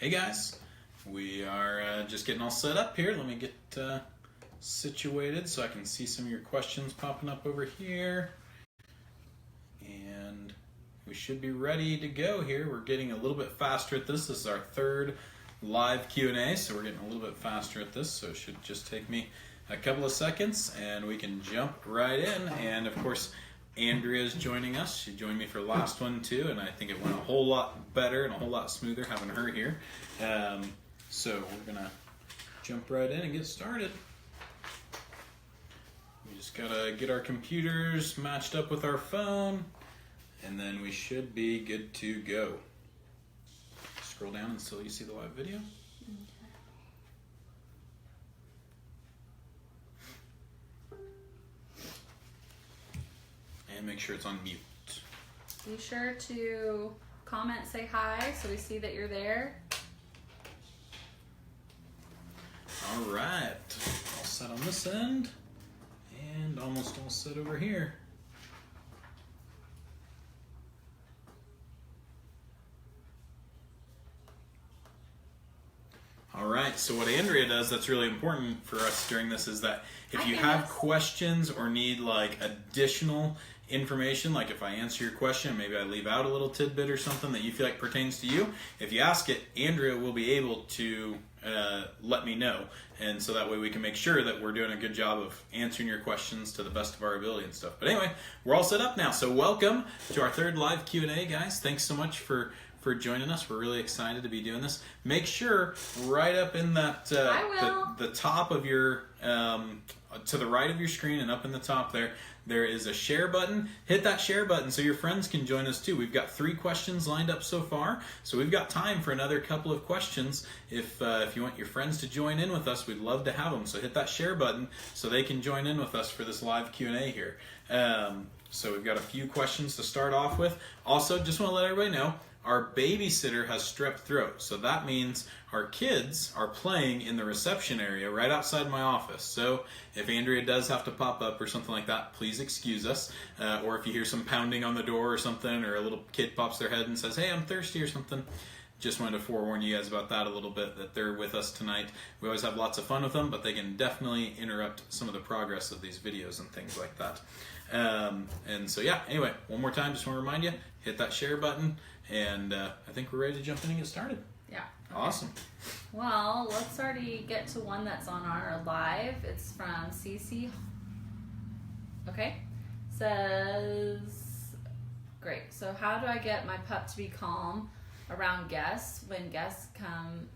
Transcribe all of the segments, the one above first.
Hey guys, we are just getting all set up here. Let me get situated so I can see some of your questions popping up over here. And we should be ready to go here. We're getting a little bit faster at this. This is our third live Q&A, so we're getting a little bit faster at this. So it should just take me a couple of seconds and we can jump right in. And of course, Andrea's joining us. She joined me for the last one too, and I think it went a whole lot better and a whole lot smoother having her here. So we're gonna jump right in and get started. We just gotta get our computers matched up with our phone, and then we should be good to go. Scroll down until you see the live video. And make sure it's on mute. Be sure to comment, say hi, so we see that you're there. All right, all set on this end, and almost all set over here. All right, so what Andrea does that's really important for us during this is that if you have questions or need like additional information, like if I answer your question, maybe I leave out a little tidbit or something that you feel like pertains to you, if you ask it, Andrea will be able to let me know. And so that way we can make sure that we're doing a good job of answering your questions to the best of our ability and stuff. But anyway, we're all set up now. So welcome to our third live Q&A, guys. Thanks so much for joining us. We're really excited to be doing this. Make sure right up in that the top of your to the right of your screen and up in the top there is a share button. Hit that share button so your friends can join us too. We've got 3 questions lined up so far, so we've got time for another couple of questions. If you want your friends to join in with us, we'd love to have them. So hit that share button so they can join in with us for this live Q&A here. So we've got a few questions to start off with. Also, just want to let everybody know, our babysitter has strep throat, so that means our kids are playing in the reception area right outside my office. So if Andrea does have to pop up or something like that, please excuse us. Or if you hear some pounding on the door or something, or a little kid pops their head and says, "Hey, I'm thirsty," or something, just wanted to forewarn you guys about that a little bit, that they're with us tonight. We always have lots of fun with them, but they can definitely interrupt some of the progress of these videos and things like that. And so yeah, anyway, one more time, just want to remind you, hit that share button, and I think we're ready to jump in and get started. Yeah. Okay. Awesome. Well, let's already get to one that's on our live. It's from CC. Okay. Says, great. So how do I get my pup to be calm around guests? When guests come,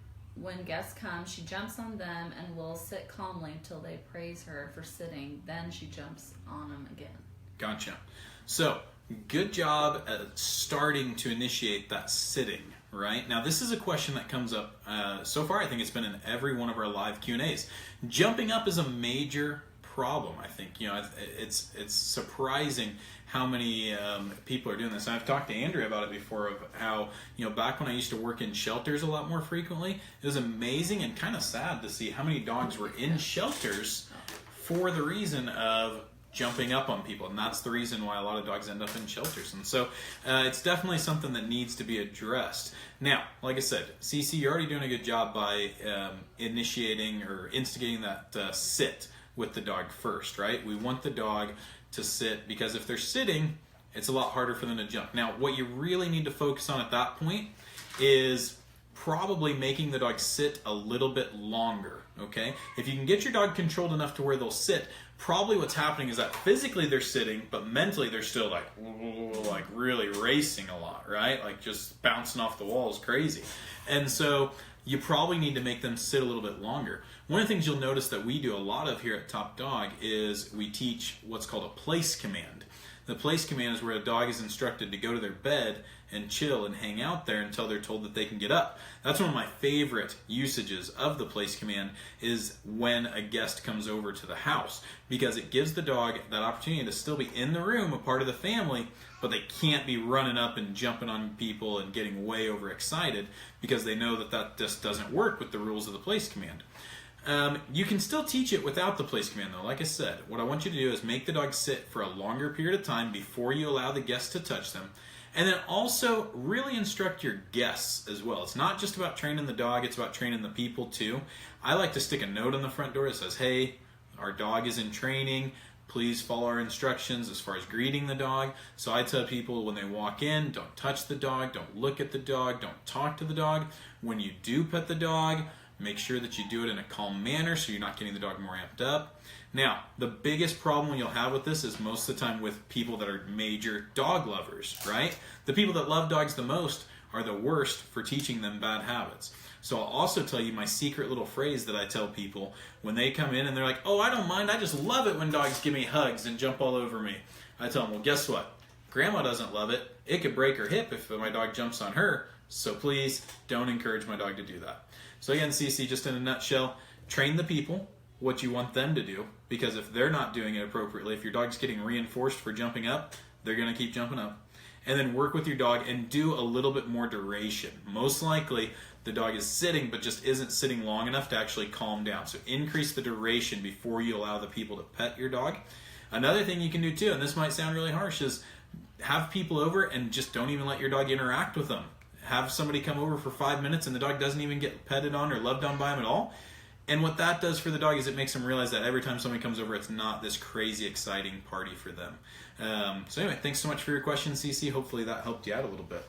she jumps on them and will sit calmly until they praise her for sitting. Then she jumps on them again. Gotcha. So, good job at starting to initiate that sitting, right? Now, this is a question that comes up, so far I think it's been in every one of our live Q&As. Jumping up is a major problem, I think. You know, it's surprising how many people are doing this. And I've talked to Andrea about it before, of how, you know, back when I used to work in shelters a lot more frequently, it was amazing and kind of sad to see how many dogs were in shelters for the reason of jumping up on people, and that's the reason why a lot of dogs end up in shelters. And so it's definitely something that needs to be addressed. Now, like I said, CC, you're already doing a good job by initiating or instigating that sit with the dog first, right? We want the dog to sit, because if they're sitting, it's a lot harder for them to jump. Now, what you really need to focus on at that point is probably making the dog sit a little bit longer, okay? If you can get your dog controlled enough to where they'll sit, probably what's happening is that physically they're sitting, but mentally they're still like really racing a lot, right? Like just bouncing off the walls crazy. And so you probably need to make them sit a little bit longer. One of the things you'll notice that we do a lot of here at Top Dog is we teach what's called a place command. The place command is where a dog is instructed to go to their bed and chill and hang out there until they're told that they can get up. That's one of my favorite usages of the place command, is when a guest comes over to the house, because it gives the dog that opportunity to still be in the room, a part of the family, but they can't be running up and jumping on people and getting way overexcited, because they know that that just doesn't work with the rules of the place command. You can still teach it without the place command though. Like I said, what I want you to do is make the dog sit for a longer period of time before you allow the guest to touch them. And then also really instruct your guests as well. It's not just about training the dog, it's about training the people too. I like to stick a note on the front door that says, hey, our dog is in training. Please follow our instructions as far as greeting the dog. So I tell people when they walk in, don't touch the dog, don't look at the dog, don't talk to the dog. When you do pet the dog, make sure that you do it in a calm manner so you're not getting the dog more amped up. Now, the biggest problem you'll have with this is most of the time with people that are major dog lovers, right? The people that love dogs the most are the worst for teaching them bad habits. So I'll also tell you my secret little phrase that I tell people when they come in and they're like, oh, I don't mind, I just love it when dogs give me hugs and jump all over me. I tell them, well, guess what? Grandma doesn't love it. It could break her hip if my dog jumps on her. So please don't encourage my dog to do that. So again, Cece, just in a nutshell, train the people what you want them to do, because if they're not doing it appropriately, if your dog's getting reinforced for jumping up, they're going to keep jumping up. And then work with your dog and do a little bit more duration. Most likely, the dog is sitting but just isn't sitting long enough to actually calm down. So increase the duration before you allow the people to pet your dog. Another thing you can do too, and this might sound really harsh, is have people over and just don't even let your dog interact with them. Have somebody come over for 5 minutes and the dog doesn't even get petted on or loved on by him at all. And what that does for the dog is it makes them realize that every time somebody comes over, it's not this crazy exciting party for them. So anyway, thanks so much for your question, Cece. Hopefully that helped you out a little bit.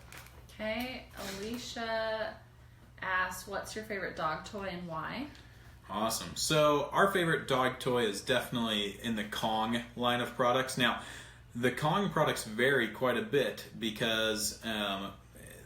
Okay, Alicia asked, what's your favorite dog toy and why? Awesome. So our favorite dog toy is definitely in the Kong line of products. Now, the Kong products vary quite a bit because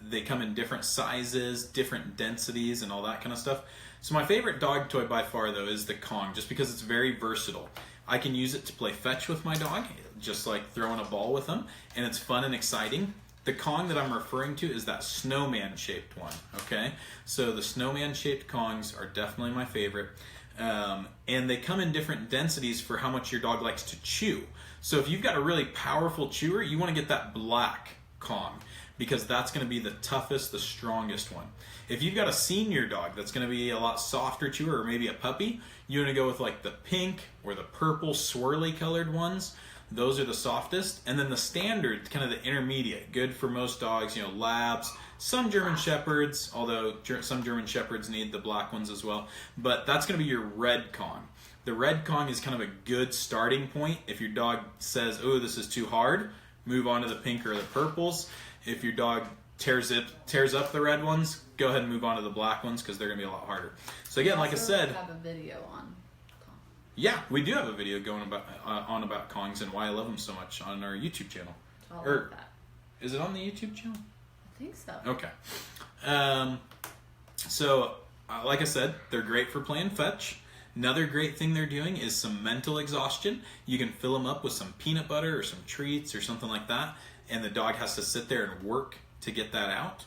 they come in different sizes, different densities, and all that kind of stuff. So my favorite dog toy by far, though, is the Kong, just because it's very versatile. I can use it to play fetch with my dog, just like throwing a ball with him, and it's fun and exciting. The Kong that I'm referring to is that snowman-shaped one, okay? So the snowman-shaped Kongs are definitely my favorite, and they come in different densities for how much your dog likes to chew. So if you've got a really powerful chewer, you want to get that black Kong, because that's going to be the toughest, the strongest one. If you've got a senior dog that's going to be a lot softer chewer, or maybe a puppy, you want to go with like the pink or the purple swirly colored ones. Those are the softest. And then the standard, kind of the intermediate, good for most dogs, you know, labs, some German Shepherds, although some German Shepherds need the black ones as well. But that's going to be your red Kong. The red Kong is kind of a good starting point. If your dog says, oh, this is too hard, move on to the pink or the purples. If your dog tears up the red ones, go ahead and move on to the black ones because they're going to be a lot harder. So again, like I said, have a video on Kong. Yeah, we do have a video going about Kongs and why I love them so much on our YouTube channel. I'll love that. Is it on the YouTube channel? I think so. Okay. Like I said, they're great for playing fetch. Another great thing they're doing is some mental exhaustion. You can fill them up with some peanut butter or some treats or something like that, and the dog has to sit there and work to get that out.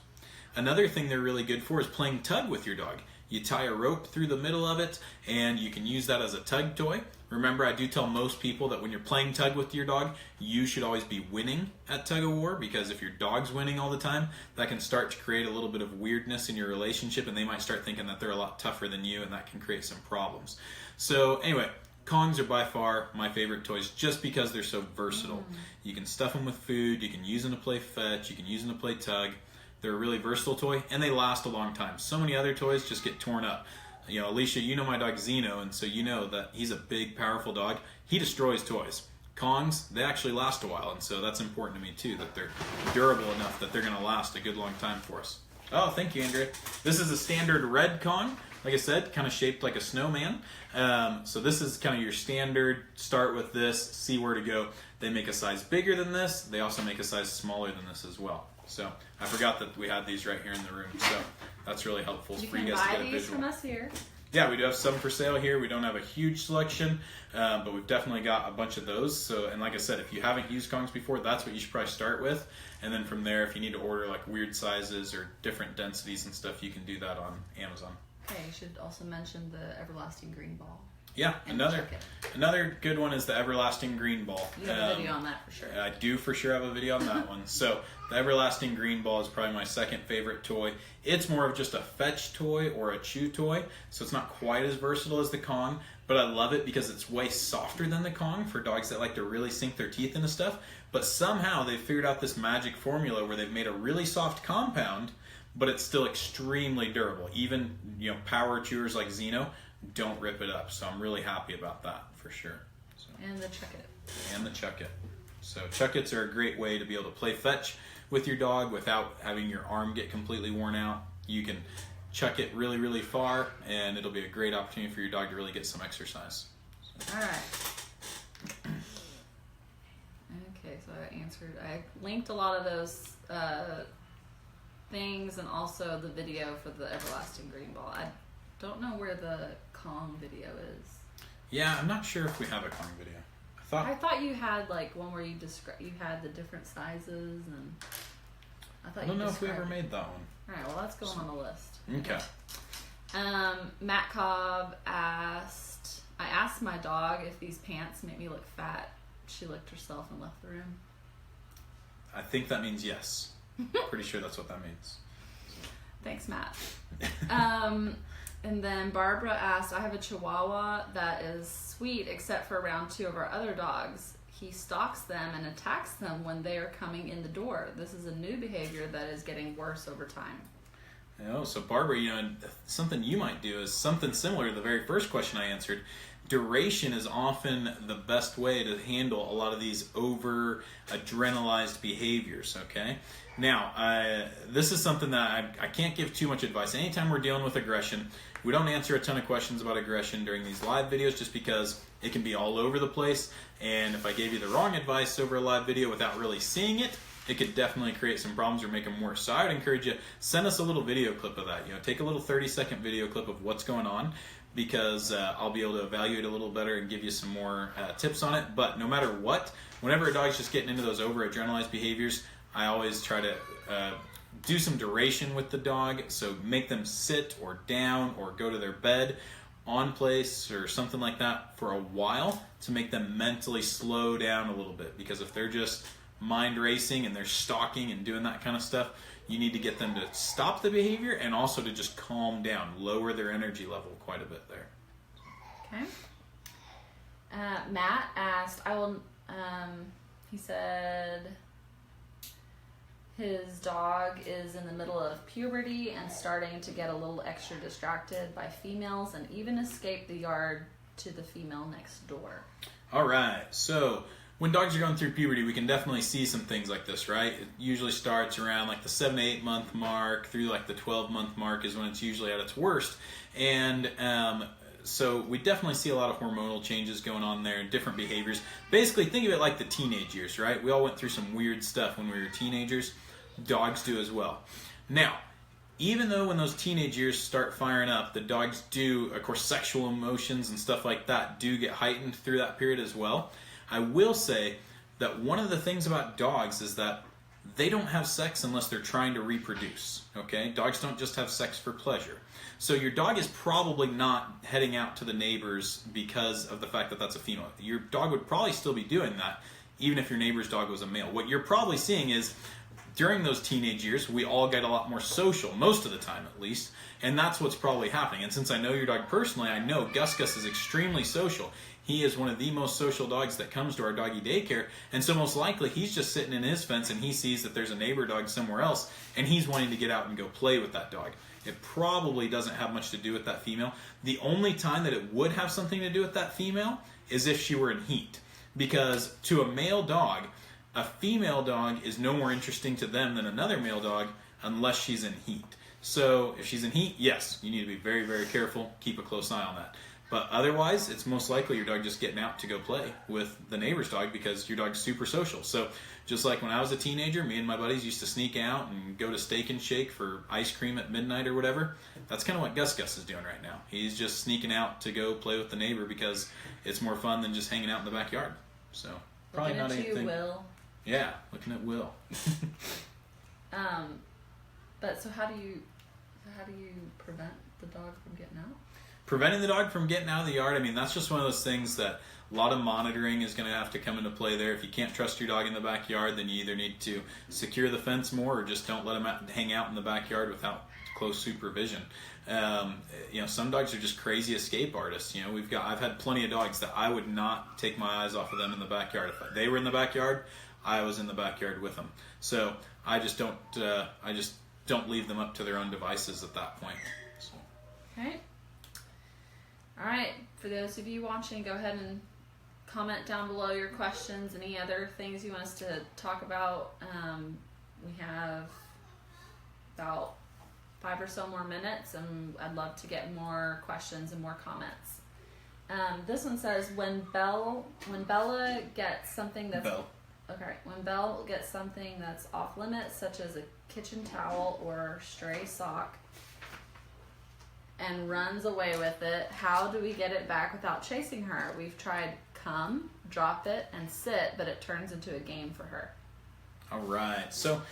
Another thing they're really good for is playing tug with your dog. You tie a rope through the middle of it, and you can use that as a tug toy. Remember, I do tell most people that when you're playing tug with your dog, you should always be winning at tug of war, because if your dog's winning all the time, that can start to create a little bit of weirdness in your relationship, and they might start thinking that they're a lot tougher than you, and that can create some problems. So anyway, Kongs are by far my favorite toys just because they're so versatile. You can stuff them with food, you can use them to play fetch, you can use them to play tug. They're a really versatile toy, and they last a long time. So many other toys just get torn up. You know, Alicia, you know my dog Zeno, and so you know that he's a big, powerful dog. He destroys toys. Kongs, they actually last a while, and so that's important to me too, that they're durable enough that they're going to last a good long time for us. Oh, thank you, Andrea. This is a standard red Kong, like I said, kind of shaped like a snowman. So this is kind of your standard, start with this, see where to go. They make a size bigger than this. They also make a size smaller than this as well. So I forgot that we had these right here in the room. So that's really helpful for you guys to get a visual. You can buy these from us here. Yeah, we do have some for sale here. We don't have a huge selection, but we've definitely got a bunch of those. So, and like I said, if you haven't used Kongs before, that's what you should probably start with. And then from there, if you need to order like weird sizes or different densities and stuff, you can do that on Amazon. Okay, you should also mention the everlasting green ball. Yeah, And another good one is the Everlasting Green Ball. You have a video on that for sure. I do for sure have a video on that one. So the Everlasting Green Ball is probably my second favorite toy. It's more of just a fetch toy or a chew toy, so it's not quite as versatile as the Kong, but I love it because it's way softer than the Kong for dogs that like to really sink their teeth into stuff. But somehow they've figured out this magic formula where they've made a really soft compound, but it's still extremely durable. Even, power chewers like Xeno don't rip it up. So I'm really happy about that for sure. So. And the Chuck It. And the Chuck It. So Chuck Its are a great way to be able to play fetch with your dog without having your arm get completely worn out. You can chuck it really, really far, and it'll be a great opportunity for your dog to really get some exercise. So. All right. Okay, so I linked a lot of those things and also the video for the Everlasting Green Ball. I don't know where the Kong video is. Yeah, I'm not sure if we have a Kong video. I thought you had like one where you had the different sizes, and I don't know if we ever made that one. All right, well that's going on the list. Okay. Matt Cobb asked, I asked my dog if these pants make me look fat. She licked herself and left the room. I think that means yes. Pretty sure that's what that means. Thanks, Matt. And then Barbara asked, I have a Chihuahua that is sweet except for around 2 of our other dogs. He stalks them and attacks them when they are coming in the door. This is a new behavior that is getting worse over time. So Barbara, something you might do is something similar to the very first question I answered. Duration is often the best way to handle a lot of these over-adrenalized behaviors, okay? Now, this is something that I can't give too much advice. Anytime we're dealing with aggression, we don't answer a ton of questions about aggression during these live videos just because it can be all over the place. And if I gave you the wrong advice over a live video without really seeing it, it could definitely create some problems or make them worse. So I would encourage you, send us a little video clip of that. Take a little 30-second video clip of what's going on, because I'll be able to evaluate a little better and give you some more tips on it. But no matter what, whenever a dog's just getting into those over-adrenalized behaviors, I always try to do some duration with the dog. So make them sit or down or go to their bed on place or something like that for a while to make them mentally slow down a little bit. Because if they're just mind racing and they're stalking and doing that kind of stuff, you need to get them to stop the behavior and also to just calm down, lower their energy level quite a bit there. Okay. Matt asked, he said his dog is in the middle of puberty and starting to get a little extra distracted by females and even escape the yard to the female next door. All right, so when dogs are going through puberty, we can definitely see some things like this, right? It usually starts around like the 7 to 8 month mark through like the 12-month mark is when it's usually at its worst. And so we definitely see a lot of hormonal changes going on there and different behaviors. Basically, think of it like the teenage years, right? We all went through some weird stuff when we were teenagers. Dogs do as well. Now, even though when those teenage years start firing up, the dogs do, of course, sexual emotions and stuff like that do get heightened through that period as well. I will say that one of the things about dogs is that they don't have sex unless they're trying to reproduce, okay? Dogs don't just have sex for pleasure. So your dog is probably not heading out to the neighbors because of the fact that that's a female. Your dog would probably still be doing that even if your neighbor's dog was a male. What you're probably seeing is during those teenage years, we all get a lot more social, most of the time at least, and that's what's probably happening. And since I know your dog personally, I know Gus is extremely social. He is one of the most social dogs that comes to our doggy daycare, and so most likely he's just sitting in his fence and he sees that there's a neighbor dog somewhere else, and he's wanting to get out and go play with that dog. It probably doesn't have much to do with that female. The only time that it would have something to do with that female is if she were in heat. Because to a male dog, a female dog is no more interesting to them than another male dog unless she's in heat. So if she's in heat, yes, you need to be very, very careful. Keep a close eye on that. But otherwise, it's most likely your dog just getting out to go play with the neighbor's dog because your dog's super social. So just like when I was a teenager, me and my buddies used to sneak out and go to Steak and Shake for ice cream at midnight or whatever. That's kind of what Gus is doing right now. He's just sneaking out to go play with the neighbor because it's more fun than just hanging out in the backyard. So probably not anything. You, Will. Yeah, looking at Will. But so how do you prevent the dog from getting out? preventing the dog from getting out of the yard, I mean, that's just one of those things that a lot of monitoring is going to have to come into play there. If you can't trust your dog in the backyard, then you either need to secure the fence more or just don't let them hang out in the backyard without close supervision. Some dogs are just crazy escape artists. I've had plenty of dogs that I would not take my eyes off of them in the backyard. If they were in the backyard, I was in the backyard with them. So I just don't leave them up to their own devices at that point. So. Okay. All right. For those of you watching, go ahead and comment down below your questions, any other things you want us to talk about. We have about 5 or so more minutes, and I'd love to get more questions and more comments. This one says, when Bella gets something that's when Belle gets something that's off limits, such as a kitchen towel or stray sock, and runs away with it, how do we get it back without chasing her? We've tried come, drop it, and sit, but it turns into a game for her. All right. So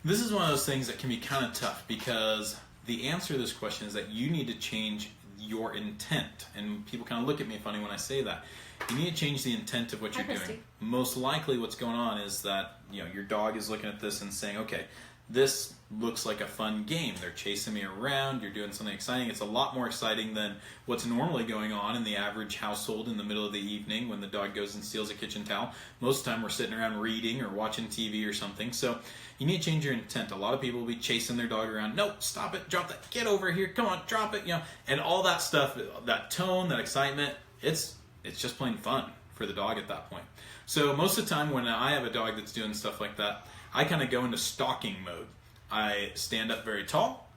this is one of those things that can be kind of tough, because the answer to this question is that you need to change your intent. And people kind of look at me funny when I say that. You need to change the intent of what you're doing. Most likely what's going on is that your dog is looking at this and saying, okay, this looks like a fun game. They're chasing me around. You're doing something exciting. It's a lot more exciting than what's normally going on in the average household in the middle of the evening when the dog goes and steals a kitchen towel. Most of the time we're sitting around reading or watching TV or something. So you need to change your intent. A lot of people will be chasing their dog around. No, stop it. Drop that. Get over here. Come on, drop it. And all that stuff, that tone, that excitement, it's just plain fun for the dog at that point. So most of the time when I have a dog that's doing stuff like that, I kind of go into stalking mode. I stand up very tall,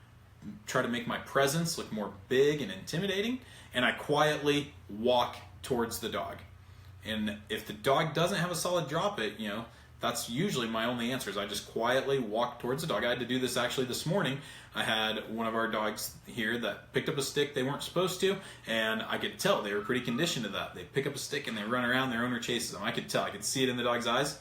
try to make my presence look more big and intimidating, and I quietly walk towards the dog. And if the dog doesn't have a solid drop it, that's usually my only answer, is I just quietly walk towards the dog. I had to do this actually this morning. I had one of our dogs here that picked up a stick they weren't supposed to, and I could tell they were pretty conditioned to that. They pick up a stick and they run around, their owner chases them. I could tell, I could see it in the dog's eyes.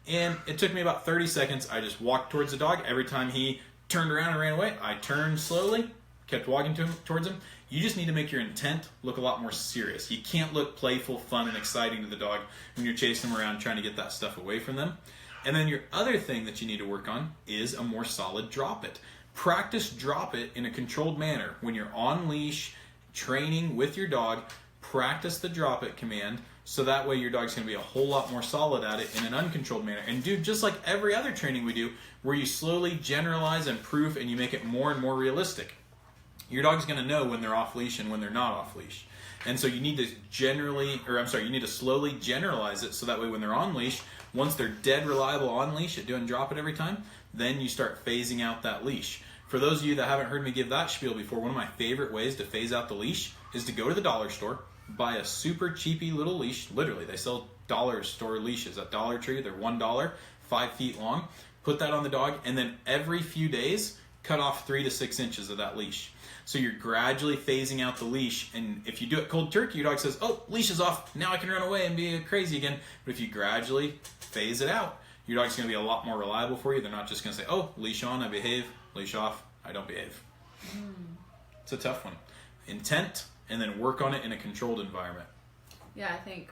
And it took me about 30 seconds. I just walked towards the dog. Every time he turned around and ran away, I turned slowly, kept walking towards him. You just need to make your intent look a lot more serious. You can't look playful, fun, and exciting to the dog when you're chasing them around trying to get that stuff away from them. And then your other thing that you need to work on is a more solid drop it. Practice drop it in a controlled manner. When you're on leash, training with your dog, practice the drop it command, so that way your dog's going to be a whole lot more solid at it in an uncontrolled manner. And do just like every other training we do, where you slowly generalize and proof and you make it more and more realistic. Your dog's going to know when they're off leash and when they're not off leash. And so you need to slowly generalize it, so that way when they're on leash, once they're dead reliable on leash at doing drop it every time, then you start phasing out that leash. For those of you that haven't heard me give that spiel before, one of my favorite ways to phase out the leash is to go to the dollar store, buy a super cheapy little leash. Literally, they sell dollar store leashes at Dollar Tree. They're $1, 5 feet long. Put that on the dog, and then every few days, cut off 3 to 6 inches of that leash. So you're gradually phasing out the leash, and if you do it cold turkey, your dog says, oh, leash is off, now I can run away and be crazy again. But if you gradually phase it out, your dog's going to be a lot more reliable for you. They're not just going to say, oh, leash on, I behave, leash off, I don't behave. It's a tough one. Intent, and then work on it in a controlled environment. Yeah, I think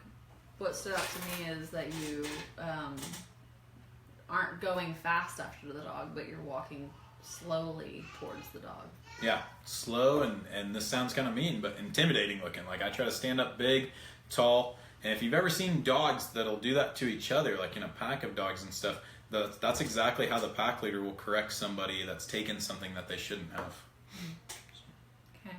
what stood out to me is that you aren't going fast after the dog, but you're walking slowly towards the dog. Yeah, slow, and this sounds kind of mean, but intimidating looking. Like, I try to stand up big, tall, and if you've ever seen dogs that'll do that to each other, like in a pack of dogs and stuff, that's exactly how the pack leader will correct somebody that's taken something that they shouldn't have. Okay.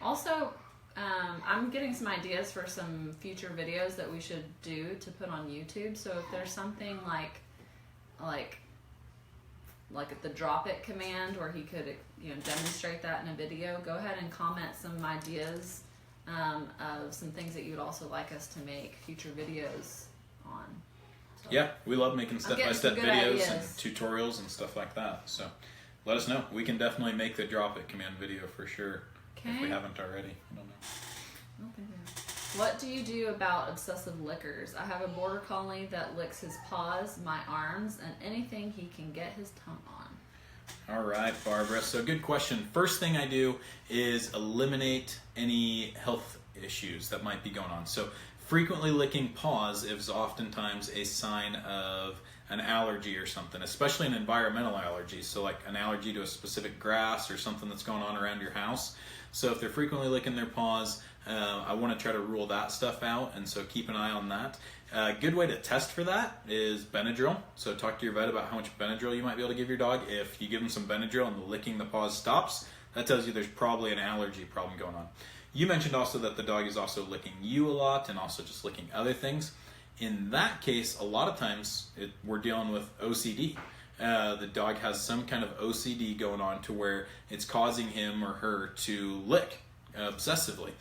Also, I'm getting some ideas for some future videos that we should do to put on YouTube. So if there's something like the drop it command, where he could demonstrate that in a video, go ahead and comment some ideas of some things that you would also like us to make future videos on. So, yeah, we love making step-by-step videos ideas and tutorials and stuff like that. So let us know. We can definitely make the drop it command video for sure. Okay. If we haven't already. I don't know. Okay. What do you do about obsessive lickers? I have a border collie that licks his paws, my arms, and anything he can get his tongue on. All right, Barbara. So good question. First thing I do is eliminate any health issues that might be going on. So frequently licking paws is oftentimes a sign of an allergy or something, especially an environmental allergy. So like an allergy to a specific grass or something that's going on around your house. So if they're frequently licking their paws, I want to try to rule that stuff out, and so keep an eye on that. A good way to test for that is Benadryl. So talk to your vet about how much Benadryl you might be able to give your dog. If you give them some Benadryl and the licking the paws stops, that tells you there's probably an allergy problem going on. You mentioned also that the dog is also licking you a lot and also just licking other things. In that case, a lot of times we're dealing with OCD. The dog has some kind of OCD going on to where it's causing him or her to lick obsessively.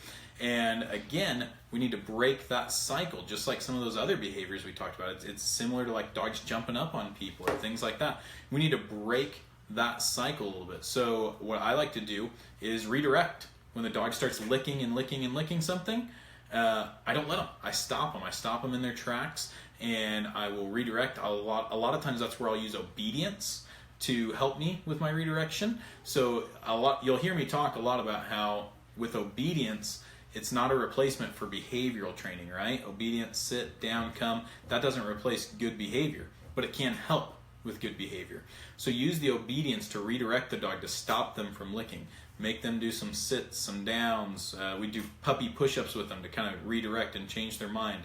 And again, we need to break that cycle, just like some of those other behaviors we talked about. It's similar to like dogs jumping up on people or things like that. We need to break that cycle a little bit. So what I like to do is redirect. When the dog starts licking and licking and licking something, I don't let them. I stop them. I stop them in their tracks, and I will redirect. A lot of times that's where I'll use obedience to help me with my redirection. So you'll hear me talk a lot about how with obedience, it's not a replacement for behavioral training, right? Obedience, sit, down, come. That doesn't replace good behavior, but it can help with good behavior. So use the obedience to redirect the dog to stop them from licking. Make them do some sits, some downs. We do puppy push-ups with them to kind of redirect and change their mind.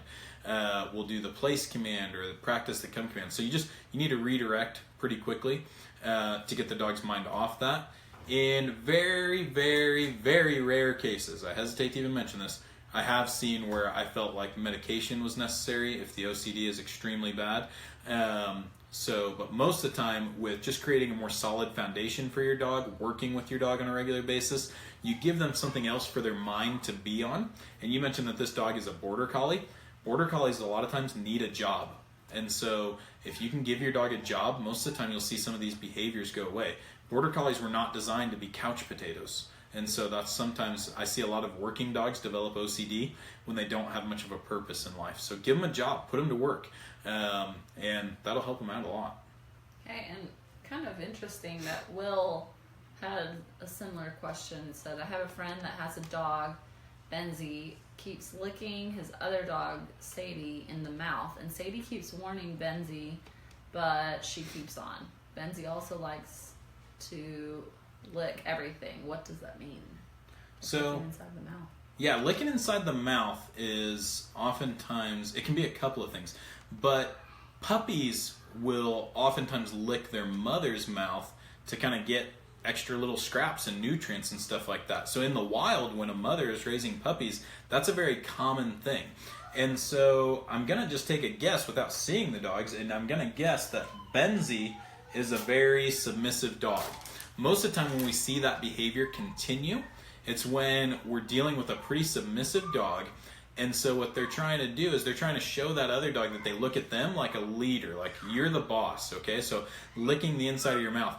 We'll do the place command or the practice the come command. So you need to redirect pretty quickly to get the dog's mind off that. In very, very, very rare cases, I hesitate to even mention this, I have seen where I felt like medication was necessary if the OCD is extremely bad. But most of the time, with just creating a more solid foundation for your dog, working with your dog on a regular basis, you give them something else for their mind to be on. And you mentioned that this dog is a border collie. Border collies a lot of times need a job. And so if you can give your dog a job, most of the time you'll see some of these behaviors go away. Border collies were not designed to be couch potatoes. And so that's sometimes I see a lot of working dogs develop OCD when they don't have much of a purpose in life. So give them a job, put them to work, and that'll help them out a lot. Okay, and kind of interesting that Will had a similar question. Said, I have a friend that has a dog, Benzie, keeps licking his other dog, Sadie, in the mouth. And Sadie keeps warning Benzie, but she keeps on. Benzie also likes to lick everything. What does that mean? So licking inside the mouth. Yeah, licking inside the mouth is oftentimes, it can be a couple of things, but puppies will oftentimes lick their mother's mouth to kind of get extra little scraps and nutrients and stuff like that. So in the wild, when a mother is raising puppies, that's a very common thing. And so I'm going to just take a guess without seeing the dogs, and I'm going to guess that Benzie is a very submissive dog. Most of the time when we see that behavior continue, it's when we're dealing with a pretty submissive dog. And so what they're trying to do is they're trying to show that other dog that they look at them like a leader, like you're the boss, okay? So licking the inside of your mouth.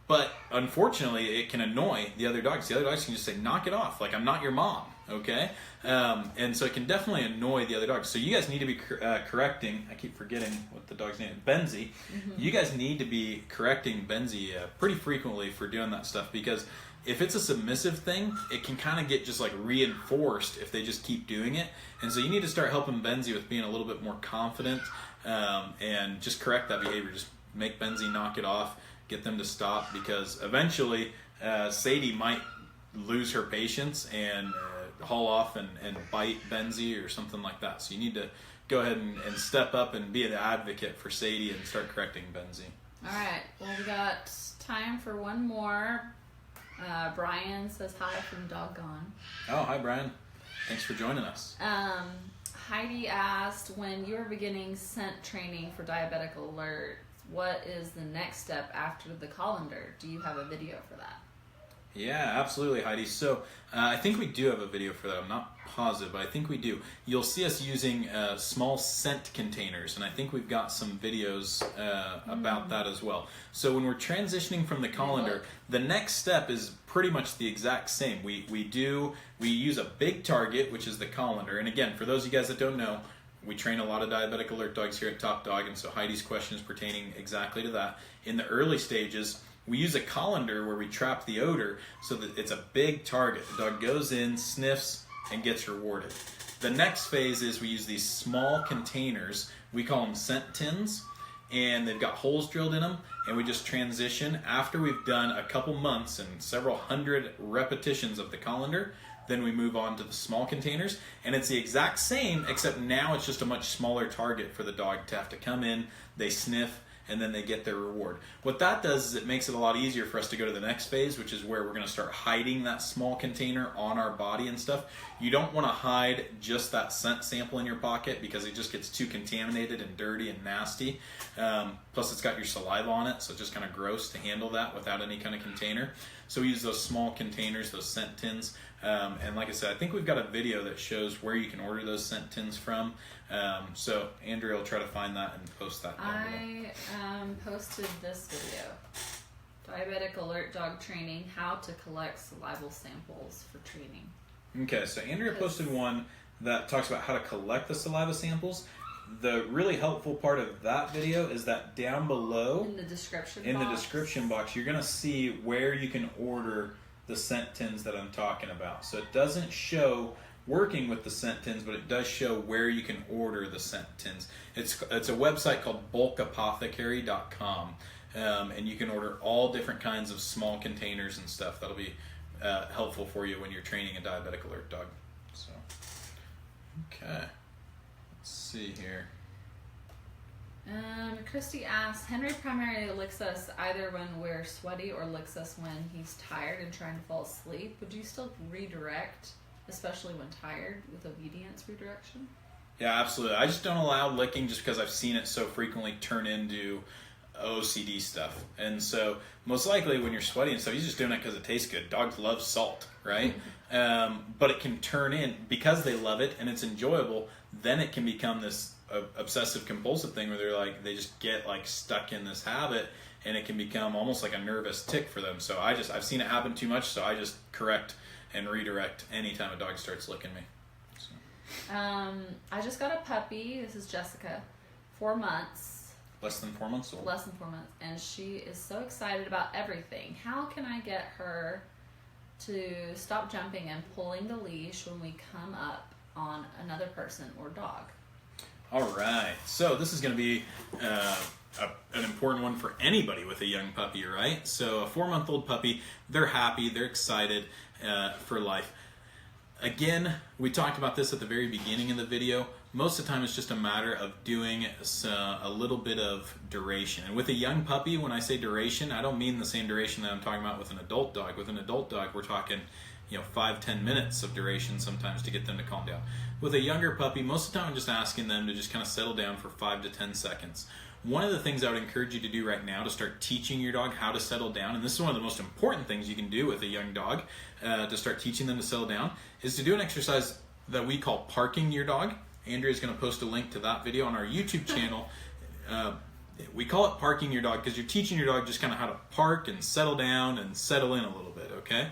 But unfortunately, it can annoy the other dogs. The other dogs can just say, knock it off, like I'm not your mom, okay? And so it can definitely annoy the other dogs. So you guys need to be correcting, I keep forgetting what the dog's name is, Benzie. Mm-hmm. You guys need to be correcting Benzie pretty frequently for doing that stuff, because if it's a submissive thing, it can kind of get just like reinforced if they just keep doing it. And so you need to start helping Benzie with being a little bit more confident and just correct that behavior. Just make Benzie knock it off, get them to stop, because eventually Sadie might lose her patience and haul off and bite Benzie or something like that. So you need to go ahead and step up and be an advocate for Sadie and start correcting Benzie. All right. Well, we got time for one more. Brian says hi from Doggone. Oh, hi, Brian. Thanks for joining us. Heidi asked, when you were beginning scent training for Diabetic Alert, what is the next step after the colander? Do you have a video for that? Yeah, absolutely, Heidi. So I think we do have a video for that. I'm not positive, but I think we do. You'll see us using small scent containers, and I think we've got some videos about that as well. So when we're transitioning from the colander, the next step is pretty much the exact same. We use a big target, which is the colander. And again, for those of you guys that don't know, we train a lot of Diabetic Alert Dogs here at Top Dog, and so Heidi's question is pertaining exactly to that. In the early stages, we use a colander where we trap the odor so that it's a big target. The dog goes in, sniffs, and gets rewarded. The next phase is we use these small containers. We call them scent tins, and they've got holes drilled in them, and we just transition. After we've done a couple months and several hundred repetitions of the colander, then we move on to the small containers, and it's the exact same, except now it's just a much smaller target for the dog to have to come in, they sniff, and then they get their reward. What that does is it makes it a lot easier for us to go to the next phase, which is where we're going to start hiding that small container on our body and stuff. You don't want to hide just that scent sample in your pocket because it just gets too contaminated and dirty and nasty. Plus it's got your saliva on it, so it's just kind of gross to handle that without any kind of container. So we use those small containers, those scent tins. And like I said, I think we've got a video that shows where you can order those scent tins from. So Andrea will try to find that and post that down below. I posted this video. Diabetic Alert Dog Training, how to collect salival samples for training. Okay, so Andrea posted one that talks about how to collect the saliva samples. The really helpful part of that video is that down below in the description box, you're going to see where you can order the scent tins that I'm talking about. So it doesn't show working with the scent tins, but it does show where you can order the scent tins. It's a website called bulkapothecary.com, and you can order all different kinds of small containers and stuff. That'll be helpful for you when you're training a diabetic alert dog. So, okay, let's see here. Christy asks, Henry primarily licks us either when we're sweaty or licks us when he's tired and trying to fall asleep. Would you still redirect, especially when tired, with obedience redirection? Yeah, absolutely. I just don't allow licking just because I've seen it so frequently turn into OCD stuff. And so most likely when you're sweaty and stuff, he's just doing it because it tastes good. Dogs love salt, right? But it can turn in, because they love it and it's enjoyable, then it can become this obsessive compulsive thing where they just get like stuck in this habit, and it can become almost like a nervous tick for them. So I've seen it happen too much, so I just correct and redirect anytime a dog starts licking me. So. I just got a puppy. This is Jessica, 4 months. Less than 4 months old. Less than 4 months, and she is so excited about everything. How can I get her to stop jumping and pulling the leash when we come up on another person or dog? All right, so this is going to be an important one for anybody with a young puppy, right? So a 4-month-old puppy, they're happy, they're excited for life. Again, we talked about this at the very beginning of the video. Most of the time it's just a matter of doing a little bit of duration. And with a young puppy, when I say duration, I don't mean the same duration that I'm talking about with an adult dog. With an adult dog, we're talking 5-10 minutes of duration sometimes to get them to calm down. With a younger puppy, most of the time I'm just asking them to just kind of settle down for 5 to 10 seconds. One of the things I would encourage you to do right now to start teaching your dog how to settle down, and this is one of the most important things you can do with a young dog to start teaching them to settle down, is to do an exercise that we call parking your dog. Andrea's going to post a link to that video on our YouTube channel. We call it parking your dog because you're teaching your dog just kind of how to park and settle down and settle in a little bit, okay?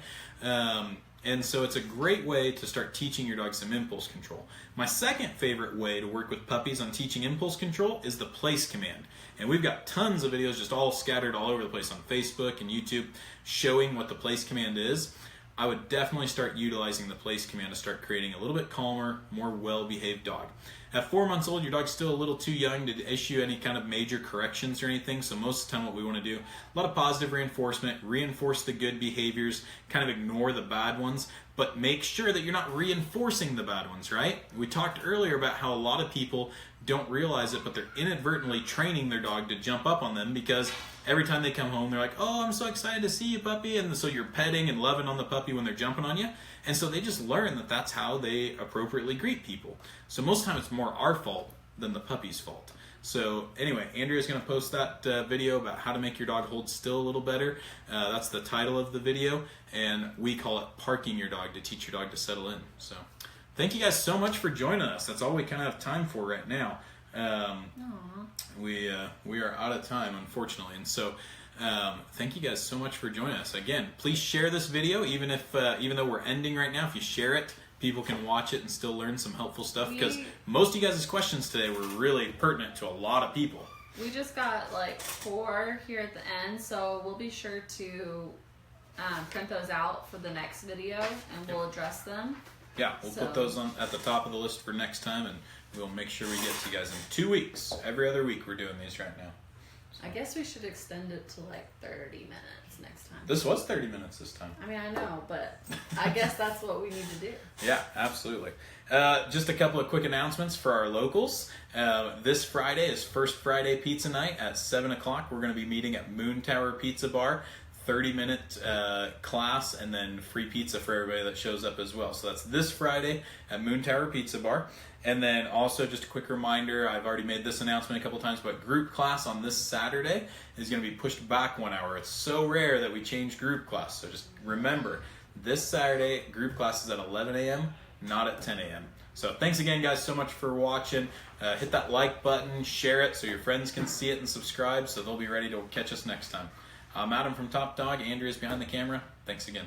And so it's a great way to start teaching your dog some impulse control. My second favorite way to work with puppies on teaching impulse control is the place command. And we've got tons of videos just all scattered all over the place on Facebook and YouTube showing what the place command is. I would definitely start utilizing the place command to start creating a little bit calmer, more well-behaved dog. At 4 months old, your dog's still a little too young to issue any kind of major corrections or anything, so most of the time what we want to do, a lot of positive reinforcement, reinforce the good behaviors, kind of ignore the bad ones, but make sure that you're not reinforcing the bad ones, right? We talked earlier about how a lot of people don't realize it, but they're inadvertently training their dog to jump up on them because every time they come home, they're like, oh, I'm so excited to see you, puppy. And so you're petting and loving on the puppy when they're jumping on you. And so they just learn that that's how they appropriately greet people. So most of the time it's more our fault than the puppy's fault. So anyway, Andrea's going to post that video about how to make your dog hold still a little better. That's the title of the video. And we call it parking your dog to teach your dog to settle in. So thank you guys so much for joining us. That's all we kind of have time for right now. We are out of time, unfortunately, and so thank you guys so much for joining us. Again, please share this video, even though we're ending right now. If you share it, people can watch it and still learn some helpful stuff, because most of you guys' questions today were really pertinent to a lot of people. We just got like 4 here at the end, so we'll be sure to print those out for the next video, and we'll address them. Yeah, we'll put those on at the top of the list for next time, and we'll make sure we get to you guys in 2 weeks. Every other week we're doing these right now. So. I guess we should extend it to like 30 minutes next time. This was 30 minutes this time. I mean, I know, but I guess that's what we need to do. Yeah, absolutely. Just a couple of quick announcements for our locals. This Friday is First Friday Pizza Night at 7 o'clock. We're going to be meeting at Moon Tower Pizza Bar. 30-minute class, and then free pizza for everybody that shows up as well. So that's this Friday at Moon Tower Pizza Bar. And then also just a quick reminder, I've already made this announcement a couple times, but group class on this Saturday is going to be pushed back 1 hour. It's so rare that we change group class. So just remember, this Saturday, group class is at 11 a.m., not at 10 a.m. So thanks again, guys, so much for watching. Hit that like button, share it so your friends can see it, and subscribe so they'll be ready to catch us next time. I'm Adam from Top Dog. Andrea's behind the camera. Thanks again.